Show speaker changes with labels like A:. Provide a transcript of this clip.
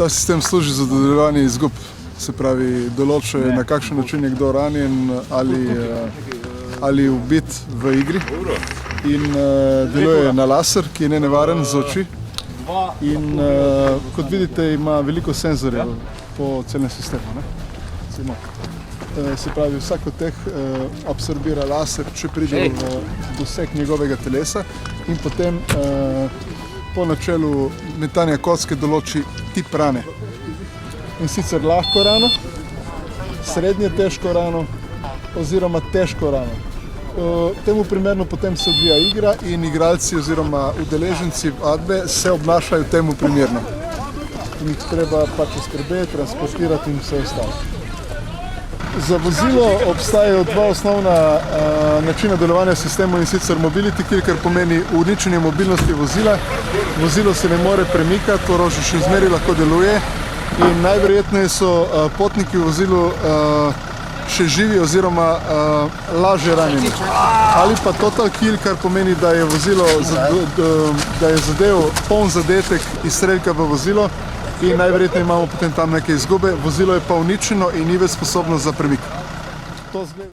A: Ta sistem služi za dodeljevanje izgub, se pravi, določa na kakšen način je kdo ranjen ali ubit v igri in deluje na laser, ki je nenevaren za oči in kot vidite ima veliko senzorjev po celem sistemu. Se pravi, vsak od teh absorbira laser, če pride v doseg njegovega telesa in potem po načelu metanja kocke določi tip rane. In sicer lahko rano, srednje težko rano oziroma težko rano. Temu primerno potem se odvija igra in igralci oziroma udeleženci vadbe se obnašajo temu primerno. In jih treba pač skrbeti, transportirati in vse ostalo. Za vozilo obstajajo dva osnovna načina delovanja sistemov in sicer mobility kill, kar pomeni uničenje mobilnosti vozila. Vozilo se ne more premikati, orožje še zmeraj lahko deluje in najverjetneje so potniki v vozilu še živi oziroma lažje ranjeni. Ali pa total kill, kar pomeni, da je vozilo, da je zadev poln zadetek izstrelka v vozilo in najverjetneje imamo potem tam neke izgube, vozilo je pa uničeno in ni več sposobno za premik.